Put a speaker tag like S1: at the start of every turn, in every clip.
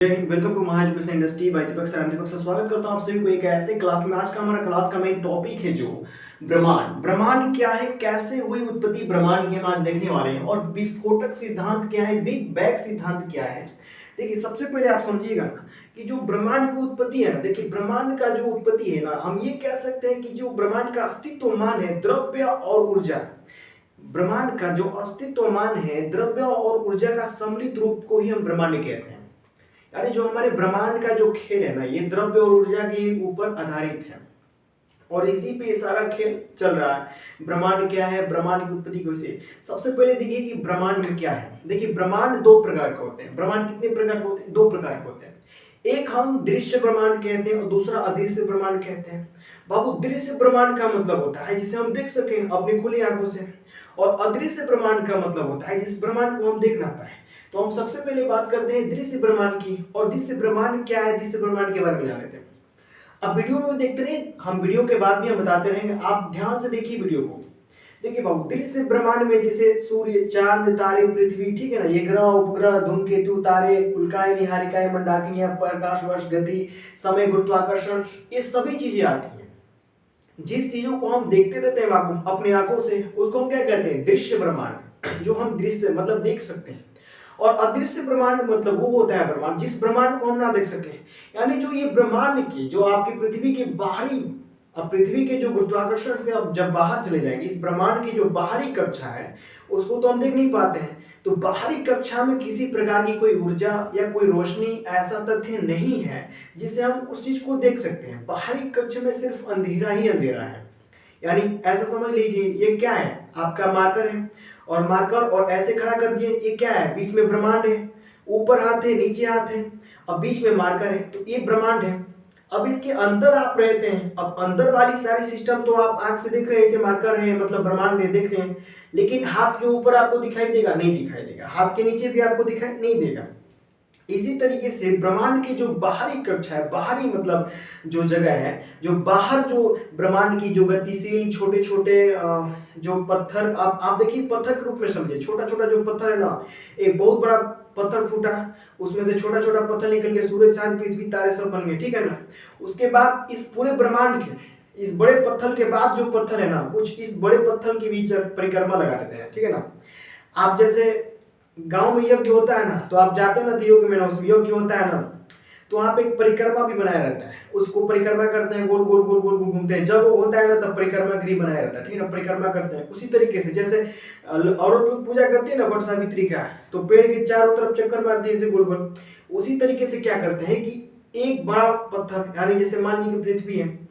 S1: जय Hind. Welcome to महा education industry by Deepak sir. Deepak sir स्वागत करता हूं आप सभी को एक ऐसे क्लास में। आज का हमारा क्लास का मेन टॉपिक है जो ब्रह्मांड। ब्रह्मांड क्या है, कैसे हुई उत्पत्ति ब्रह्मांड की हम आज देखने वाले हैं, और विस्फोटक सिद्धांत क्या है, बिग बैंग सिद्धांत क्या है। देखिए सबसे पहले आप समझिएगा ना कि जो ब्रह्मांड की उत्पत्ति है ना, देखिए ब्रह्मांड का जो उत्पत्ति है ना, हम ये कह सकते हैं कि जो ब्रह्मांड का अस्तित्वमान है द्रव्य और ऊर्जा, ब्रह्मांड का जो अस्तित्वमान है द्रव्य और ऊर्जा का सम्मिलित रूप को ही हम ब्रह्मांड कहते हैं। यानी जो हमारे ब्रह्मांड का जो खेल है ना, ये द्रव्य और ऊर्जा के ऊपर आधारित है और इसी पे सारा खेल चल रहा है। ब्रह्मांड क्या है, ब्रह्मांड की उत्पत्ति कैसे। सबसे पहले देखिए कि ब्रह्मांड में क्या है। देखिए ब्रह्मांड दो प्रकार के होते हैं। ब्रह्मांड कितने प्रकार के होते हैं? दो प्रकार के होते हैं। एक हम दृश्य ब्रह्मांड कहते हैं और दूसरा अदृश्य ब्रह्मांड कहते हैं। बाबू दृश्य ब्रह्मांड का मतलब होता है जिसे हम देख सके अपनी खुली आंखों से, और अदृश्य ब्रह्मांड का मतलब होता है जिस ब्रह्मांड को हम देख ना पाए। तो हम सबसे पहले बात करते हैं दृश्य ब्रह्मांड की। और दृश्य ब्रह्मांड क्या है, दृश्य ब्रह्मांड के बारे में जान लेते हैं। अब वीडियो में देखते रहे, हम वीडियो के बाद भी हम बताते रहेंगे, आप ध्यान से देखिए वीडियो को। देखिए बाबू दृश्य ब्रह्मांड में जैसे सूर्य, चांद, तारे, पृथ्वी, ठीक है ना, ये ग्रह, उपग्रह, धूमकेतु, तारे, उल्काएं, निहारिकाएं, मंडाकिनियां, प्रकाश वर्ष, गति, समय, गुरुत्वाकर्षण, ये सभी चीजें आती हैं। जिस चीजों को हम देखते रहते हैं बाबू अपनी आंखों से, उसको हम क्या कहते हैं? दृश्य ब्रह्मांड, जो हम दृश्य मतलब देख सकते हैं। और अदृश्य ब्रह्मांड मतलब वो होता है ब्रह्मांड जिस ब्रह्मांड को हम ना देख सके। यानी जो ये ब्रह्मांड की जो आपकी पृथ्वी के बाहरी, अब पृथ्वी के जो गुरुत्वाकर्षण से अब जब बाहर चले जाएंगे, इस ब्रह्मांड की जो बाहरी कक्षा है उसको तो हम देख नहीं पाते हैं। तो बाहरी कक्षा में किसी प्रकार की कोई ऊर्जा या कोई रोशनी ऐसा तथ्य नहीं है जिससे हम उस चीज को देख सकते हैं। बाहरी कक्ष में सिर्फ अंधेरा ही अंधेरा है। यानी ऐसा समझ लीजिए ये क्या है, आपका मार्कर है और मार्कर और ऐसे खड़ा कर दिए, ये क्या है? बीच में ब्रह्मांड है, ऊपर हाथ है, नीचे हाथ है और बीच में मार्कर है, तो ये ब्रह्मांड है। अब इसके अंदर आप रहते हैं, अब अंदर वाली सारी सिस्टम तो आप आंख से देख रहे हैं, ऐसे मार्कर है मतलब ब्रह्मांड में देख रहे हैं, लेकिन हाथ के ऊपर आपको दिखाई देगा? नहीं दिखाई देगा। हाथ के नीचे भी आपको दिखाई नहीं देगा। इसी तरीके से ब्रह्मांड की जो बाहरी कक्षा है, बाहरी मतलब जो जगह है, जो बाहर जो ब्रह्मांड की जो गतिशील छोटे छोटे जो पत्थर, आप देखिए पत्थर के रूप में समझिए। छोटा छोटा जो पत्थर है ना, एक बहुत बड़ा पत्थर फूटा, उसमें से छोटा छोटा पत्थर निकल के सूरज, चांद, पृथ्वी, तारे सब बन गए, ठीक है ना। उसके बाद इस पूरे ब्रह्मांड के इस बड़े पत्थर के बाद जो पत्थर है ना, कुछ इस बड़े पत्थर के बीच परिक्रमा लगा देते हैं, ठीक है ना। आप जैसे गांव में यज्ञ होता है ना, तो आप जाते हैं ना, तो यज्ञ में ना, उसमें यज्ञ होता है ना, तो वहां पे एक परिक्रमा भी बनाया रहता है, उसको परिक्रमा करते हैं, गोल गोल गोल गोल घूमते हैं। जब वो होता है ना तब परिक्रमा गृह बनाया रहता है, ठीक है ना, परिक्रमा करते हैं। उसी तरीके से जैसे औरत लोग पूजा करती है ना वट सावित्री का, तो पेड़ के चारों तरफ चक्कर मारती है ऐसे गोल गोल। उसी तरीके से क्या करते हैं कि एक बड़ा पत्थर, यानी जैसे मान लीजिए पृथ्वी है,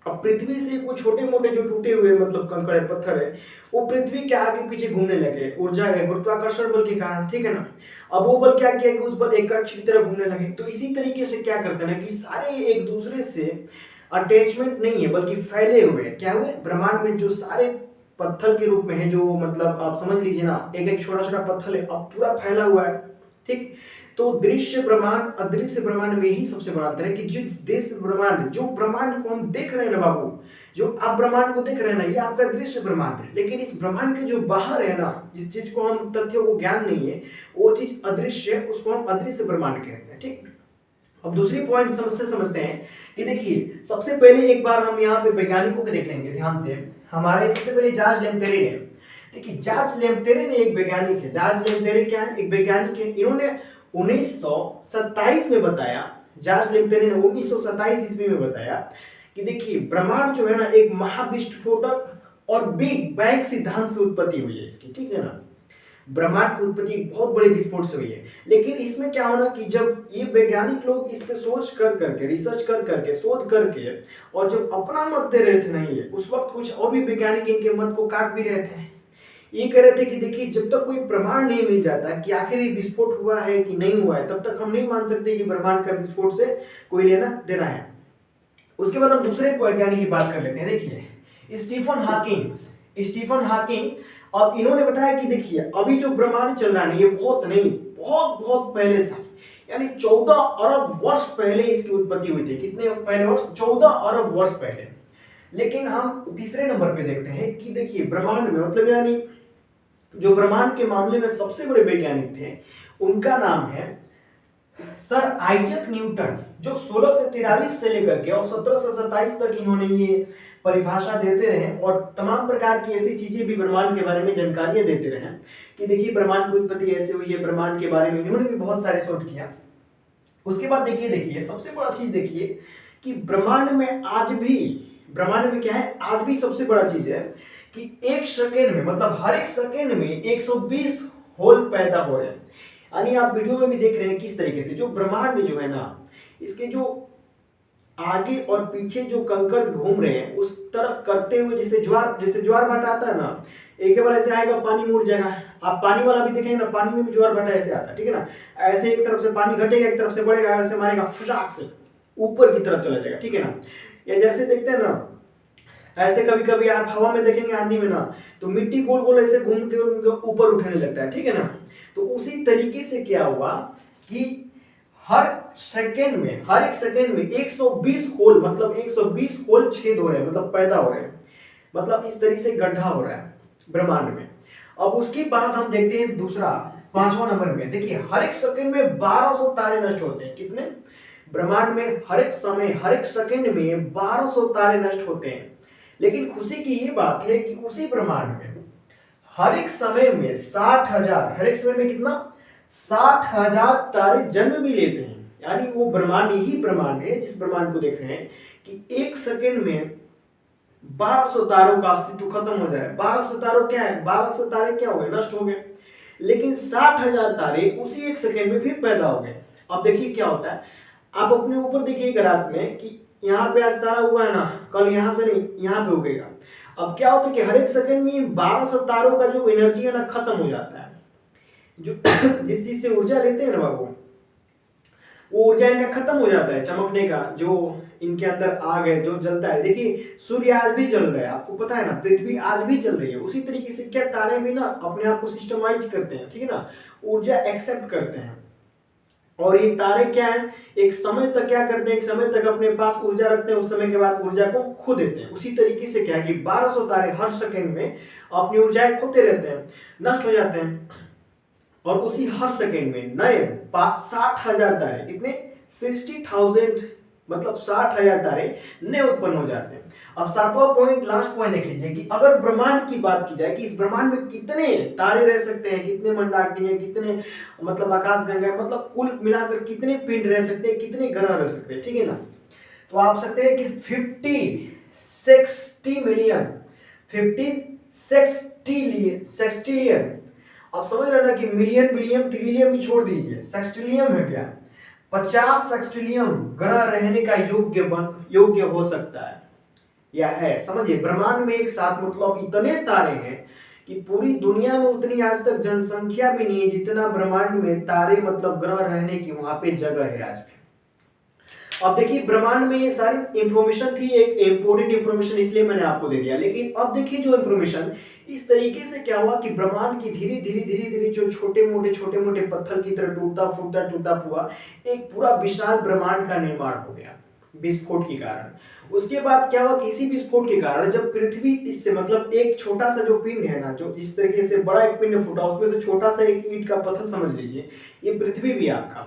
S1: अब पृथ्वी से कुछ छोटे मोटे जो टूटे हुए मतलब कंकड़ है, पत्थर है, वो पृथ्वी के आगे पीछे घूमने लगे, ऊर्जा है, गुरुत्वाकर्षण बल के कारण, ठीक है ना। अब वो बल क्या किया कि उस बल एक कक्ष की तरफ घूमने लगे। तो इसी तरीके से क्या करते हैं ना कि सारे एक दूसरे से अटैचमेंट नहीं है बल्कि फैले हुए हैं। क्या हुए? ब्रह्मांड में जो सारे पत्थर के रूप में है, जो मतलब आप समझ लीजिए ना, एक एक छोटा छोटा पत्थर है, अब पूरा फैला हुआ है, ठीक। तो दृश्य ब्रह्मांड अदृश्य ब्रह्मांड में ही सबसे बड़ा अंतर है कि जो दृश्य ब्रह्मांड, जो ब्रह्मांड को हम देख रहे हैं ना बाबू, जो आप ब्रह्मांड को देख रहे हैं ना, ये आपका दृश्य ब्रह्मांड है। लेकिन इस ब्रह्मांड के जो बाहर है ना, जिस चीज को हम तथ्यों को ज्ञान नहीं है, वो चीज अदृश्य है, उसको हम अदृश्य ब्रह्मांड कहते हैं, ठीक। अब दूसरी पॉइंट समझते हैं कि देखिए सबसे पहले एक बार हम यहाँ पे वैज्ञानिकों को देख लेंगे ध्यान से। हमारे सबसे पहले जॉर्ज लेम्पेरे ने, देखिए जॉर्ज लेम्पेरे ने एक वैज्ञानिक है। जॉर्ज लेम्पेरे क्या है? एक वैज्ञानिक है। इन्होंने 1927 में बताया, जॉर्ज लेम्पेरे ने 1927 ईस्वी में बताया कि देखिए ब्रह्मांड जो है ना, एक महाविस्फोटक और बिग बैंग सिद्धांत से उत्पत्ति हुई है इसकी, ठीक है ना। ब्रह्मांड की उत्पत्ति एक बहुत बड़े विस्फोट से हुई है। लेकिन इसमें क्या होना कि जब ये वैज्ञानिक लोग इस पे सोच कर करके, रिसर्च कर करके, शोध करके, और जब अपना मत दे रहे थे नहीं है, उस वक्त कुछ और भी वैज्ञानिक इनके मत को काट भी रहे थे। ये कह रहे थे कि देखिए जब तक कोई प्रमाण नहीं मिल जाता कि आखिर ये विस्फोट हुआ है कि नहीं हुआ है, तब तक हम नहीं मान सकते कि ब्रह्मांड का विस्फोट से कोई लेना देना है। उसके बाद हम दूसरे वैज्ञानिक की बात कर लेते हैं। देखिए स्टीफन हॉकिंग, अब इन्होंने बताया कि देखिए अभी जो ब्रह्मांड चल रहा है ये बहुत नहीं, बहुत बहुत पहले से, यानी 14 अरब वर्ष पहले इसकी उत्पत्ति हुई थी। कितने पहले वर्ष? 14 अरब वर्ष पहले। लेकिन हम तीसरे नंबर पे देखते हैं कि देखिए ब्रह्मांड में मतलब यानी जो ब्रह्मांड के मामले में सबसे बड़े वैज्ञानिक थे, उनका नाम है सर आइजैक न्यूटन जो 16 से 43 से लेकर के और 17 से 27 तक इन्होंने ये परिभाषा देते रहे और तमाम प्रकार की ऐसी चीजें भी ब्रह्मांड के बारे में जानकारियां देते रहे कि देखिए ब्रह्मांड की उत्पत्ति ऐसे हुई है। ब्रह्मांड के बारे में इन्होंने भी बहुत सारे शोध किया। उसके बाद देखिए देखिए सबसे बड़ा चीज देखिए कि ब्रह्मांड में आज भी, ब्रह्मांड में क्या है आज भी सबसे बड़ा चीज है कि एक सेकेंड में मतलब हर एक सेकेंड में 120 होल पैदा हो रहे हैं। यानी आप वीडियो में भी देख रहे हैं किस तरीके से जो ब्रह्मांड जो है ना, इसके जो आगे और पीछे जो कंकड़ घूम रहे हैं उस तरह करते हुए जैसे ज्वार भाटा आता है ना, एक बार ऐसे आएगा पानी मुड़ जाएगा। आप पानी वाला भी देखेंगे ना, पानी में भी ज्वार भाटा ऐसे आता है, ठीक है ना। ऐसे एक तरफ से पानी घटेगा एक तरफ से बढ़ेगा, ऐसे मारेगा फटाक से ऊपर की तरफ चला जाएगा, ठीक है ना। या जैसे देखते हैं ना, ऐसे कभी कभी आप हवा में देखेंगे आंधी में ना, तो मिट्टी गोल गोल ऐसे घूम के ऊपर उठने लगता है, ठीक है ना। तो उसी तरीके से क्या हुआ कि हर सेकेंड में, हर एक सेकेंड में 120 होल मतलब 120 होल छेद हो रहे हैं, मतलब पैदा हो रहे हैं, मतलब इस तरीके से गड्ढा हो रहा है ब्रह्मांड में। अब उसके बाद हम देखते हैं दूसरा 5वां नंबर में, देखिए हर एक सेकेंड में 1200 तारे नष्ट होते हैं। कितने? ब्रह्मांड में हर एक समय हर एक सेकेंड में 1200 तारे नष्ट होते हैं। लेकिन खुशी की ये बात है कि उसी ब्रह्मांड में हर एक समय में 60,000, हर एक समय में कितना? 60,000 तारे जन्म भी लेते हैं। यानी वो ब्रह्मांड यही ब्रह्मांड है जिस ब्रह्मांड को देख रहे हैं कि एक सेकंड में 1200 तारों का अस्तित्व खत्म हो जाए। 1200 तारों क्या है? 1200 तारे क्या हो गए? नष्ट हो गए। लेकिन 60,000 तारे उसी एक सेकंड में फिर पैदा हो गए। अब देखिए क्या होता है, आप अपने ऊपर देखिए ग्राफ में कि यहाँ पे आज तारा हुआ है ना, कल यहाँ से नहीं यहाँ पे उगेगा। अब क्या होता है कि हर एक सेकंड में 1200 तारों का जो एनर्जी है ना खत्म हो जाता है। जो जिस चीज से ऊर्जा लेते हैं ना बाबू, वो ऊर्जा इनका खत्म हो जाता है चमकने का, जो इनके अंदर आग है जो जलता है। देखिए सूर्य आज भी जल रहा है, आपको पता है ना, पृथ्वी आज भी जल रही है। उसी तरीके से क्या तारे भी ना अपने आप को सिस्टमाइज करते हैं, ठीक है ना, ऊर्जा एक्सेप्ट करते हैं। और ये तारे क्या है, एक समय तक क्या करते हैं, एक समय तक अपने पास ऊर्जा रखते हैं, उस समय के बाद ऊर्जा को खो देते हैं। उसी तरीके से क्या है कि 1200 तारे हर सेकंड में अपनी ऊर्जाएं खोते रहते हैं, नष्ट हो जाते हैं। और उसी हर सेकंड में नए 60,000 तारे, कितने? 60,000 मतलब 60,000 तारे नए उत्पन्न हो जाते हैं। अब 7वां पॉइंट, लास्ट पॉइंट देख लीजिए कि अगर ब्रह्मांड की बात की जाए कि इस ब्रह्मांड में कितने तारे रह सकते हैं, कितने मंडाकिनी है, कितने मतलब आकाशगंगा, मतलब कुल मिलाकर कितने पिंड रह सकते हैं, कितने ग्रह रह सकते हैं, ठीक है ना। तो आप सकते हैं कि 60 मिलियन, 60 आप समझ रहे ना कि मिलियन बिलियन ट्रिलियन भी छोड़ दीजिए, सेक्सटिलियन है क्या, 50 सेक्सटिलियन ग्रह रहने का योग्य हो सकता है या है। समझिए ब्रह्मांड में एक साथ मतलब इतने तारे हैं कि पूरी दुनिया में उतनी आज तक जनसंख्या भी नहीं है जितना ब्रह्मांड में तारे मतलब ग्रह रहने की वहां पे जगह है आज भी। अब देखिए ब्रह्मांड में ये सारी इंफॉर्मेशन थी, एक इंपॉर्टेंट इंफॉर्मेशन इसलिए मैंने आपको दे दिया। लेकिन अब देखिए जो इंफॉर्मेशन इस तरीके से क्या हुआ कि ब्रह्मांड की धीरे धीरे जो छोटे मोटे पत्थर की तरह टूटता हुआ एक पूरा विशाल ब्रह्मांड का निर्माण हो गया विस्फोट के कारण। उसके बाद क्या हुआ, किसी विस्फोट के कारण जब पृथ्वी इससे मतलब एक छोटा सा जो पिंड है ना, जो इस तरीके से बड़ा एक पिंड फूटा, उसमें से छोटा सा एक ईंट का पत्थर समझ लीजिए, ये पृथ्वी भी आपका।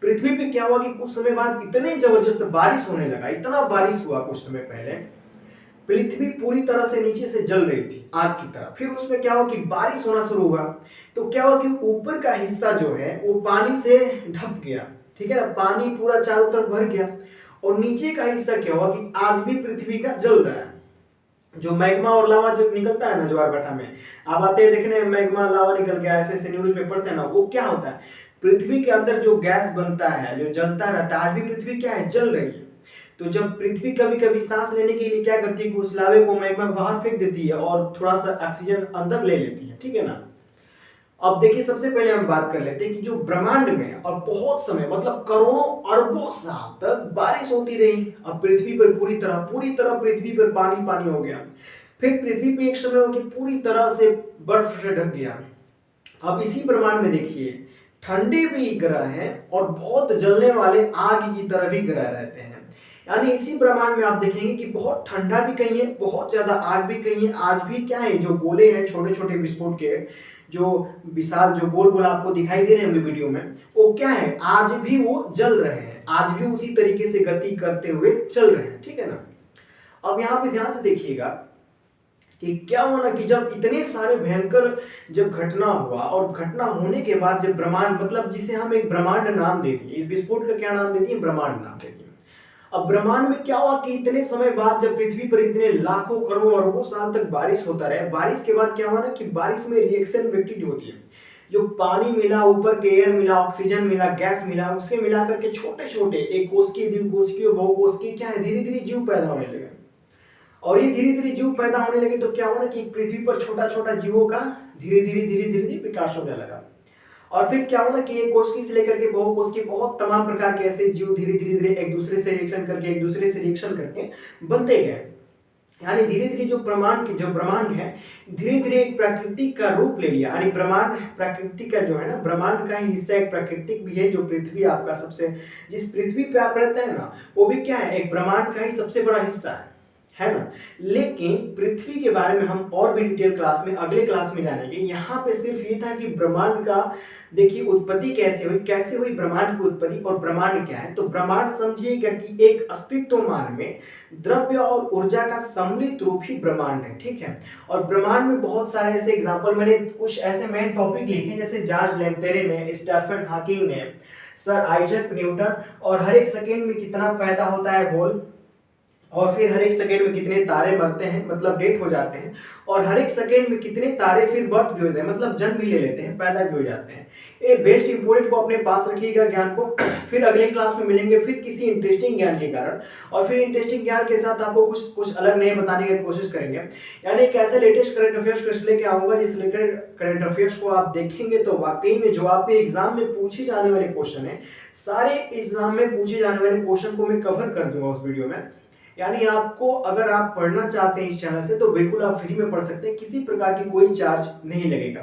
S1: पृथ्वी पे क्या हुआ कि कुछ समय बाद इतने जबरदस्त बारिश होने लगा, इतना बारिश हुआ कुछ समय पहले, पृथ्वी पूरी तरह से नीचे से जल रही थी आग की तरह। फिर उसमें क्या हुआ कि बारिश होना शुरू हुआ, तो क्या हुआ कि ऊपर का हिस्सा जो है वो पानी से ढक गया, ठीक है ना, पानी पूरा चारों तरफ भर गया। और नीचे का हिस्सा क्या हुआ कि आज भी पृथ्वी का जल रहा है। जो मैग्मा और लावा जो निकलता है ना ज्वार-भाटा में, आप आते हैं देखने मैग्मा लावा निकल गया, ऐसे न्यूज में पढ़ते हैं ना, वो क्या होता है, पृथ्वी के अंदर जो गैस बनता है जो जलता रहता है, आज भी पृथ्वी क्या है, जल रही है। तो जब पृथ्वी कभी कभी सांस लेने के लिए क्या करती है कि उस लावे को मैग्मा बाहर फेंक देती है और थोड़ा सा ऑक्सीजन अंदर ले लेती है, ठीक है ना। अब देखिए सबसे पहले हम बात कर लेते हैं कि जो ब्रह्मांड में और बहुत समय मतलब करोड़ों अरबों साल तक बारिश होती रही। अब पृथ्वी पर पूरी तरह पृथ्वी पर पानी पानी हो गया। फिर पृथ्वी पे एक समय हो कि पूरी तरह से बर्फ से ढक गया। अब इसी ब्रह्मांड में देखिए ठंडे भी ग्रह हैं और बहुत जलने वाले आग की तरह भी ग्रह रहते हैं। यानी इसी ब्रह्मांड में आप देखेंगे कि बहुत ठंडा भी कहीं है, बहुत ज्यादा आग भी कहीं है। आज भी क्या है, जो गोले हैं छोटे छोटे विस्फोट के, जो विशाल जो गोल गोल आपको दिखाई दे रहे होंगे वीडियो में, वो क्या है, आज भी वो जल रहे हैं, आज भी उसी तरीके से गति करते हुए चल रहे हैं, ठीक है ना। अब यहाँ पे ध्यान से देखिएगा कि क्या हुआ ना कि जब इतने सारे भयंकर जब घटना हुआ और घटना होने के बाद जब ब्रह्मांड, मतलब जिसे हम एक ब्रह्मांड नाम दे दिए, इस विस्फोट का क्या नाम दे दिए, ब्रह्मांड नाम दे दिए। अब ब्रह्मांड में क्या हुआ कि इतने समय बाद जब पृथ्वी पर इतने लाखों करोड़ों अरबों साल तक बारिश होता रहे, बारिश के बाद क्या हुआ ना कि बारिश में रिएक्शन एक्टिविटी होती है, जो पानी मिला, ऊपर के एयर मिला, ऑक्सीजन मिला, गैस मिला, उससे मिला करके छोटे छोटे एक कोशिकीय, द्विकोशिकीय, बहुकोशिकीय क्या है, धीरे धीरे जीव पैदा होने लगे। और ये धीरे धीरे जीव पैदा होने लगे तो क्या हुआ ना कि पृथ्वी पर छोटा छोटा जीवों का धीरे धीरे धीरे धीरे विकास होने लगा। और फिर क्या हुआ ना कि एक कोशिकी से लेकर के बहुकोशिकीय बहुत तमाम प्रकार के ऐसे जीव धीरे धीरे धीरे एक दूसरे से रिएक्शन करके बनते गए। यानी धीरे धीरे जो ब्रह्मांड है धीरे धीरे एक प्राकृतिक का रूप ले लिया। यानी ब्रह्मांड प्रकृति का जो है ना, ब्रह्मांड का ही हिस्सा एक प्राकृतिक भी है। जो पृथ्वी आपका सबसे, जिस पृथ्वी पे आप रहते हैं ना, वो भी क्या है, एक ब्रह्मांड का ही सबसे बड़ा हिस्सा है ना। लेकिन पृथ्वी के बारे में हम और भी डिटेल क्लास में, अगले क्लास में जानेंगे। यहाँ पे सिर्फ ये था कि ब्रह्मांड का देखिए उत्पत्ति कैसे हुई ब्रह्मांड की उत्पत्ति, और ब्रह्मांड क्या है। तो ब्रह्मांड समझिएगा कि एक अस्तित्वमान में द्रव्य और ऊर्जा का सम्मिलित रूप ही ब्रह्मांड है, ठीक है। और ब्रह्मांड में बहुत सारे ऐसे एग्जाम्पल, मैंने कुछ ऐसे मेन टॉपिक लिखे जैसे जॉर्ज लैम्पेरे ने, स्टीफन हॉकिंग ने, सर आइजैक न्यूटन, और हर एक सेकेंड में कितना पैदा होता है होल, और फिर हर एक सेकेंड में कितने तारे मरते हैं, मतलब डेट हो जाते हैं, और हर एक सेकेंड में कितने तारे फिर बर्थ भी होते हैं, मतलब जन्म भी ले लेते हैं, पैदा भी हो जाते हैं। ये बेस्ट इंपोर्टेंट को अपने पास रखिएगा ज्ञान को। फिर अगले क्लास में मिलेंगे फिर किसी इंटरेस्टिंग ज्ञान के कारण, और फिर इंटरेस्टिंग ज्ञान के साथ आपको कुछ अलग नए बताने की कोशिश करेंगे। यानी एक ऐसे लेटेस्ट करंट अफेयर्स फिर लेके आऊंगा जिस रिलेटेड करंट अफेयर्स को आप देखेंगे तो वाकई में जो आपके एग्जाम में पूछे जाने वाले क्वेश्चन है, सारे एग्जाम में पूछे जाने वाले क्वेश्चन को मैं कवर कर दूंगा उस वीडियो में। यानी आपको, अगर आप पढ़ना चाहते हैं इस चैनल से, तो बिल्कुल आप फ्री में पढ़ सकते हैं, किसी प्रकार की कोई चार्ज नहीं लगेगा।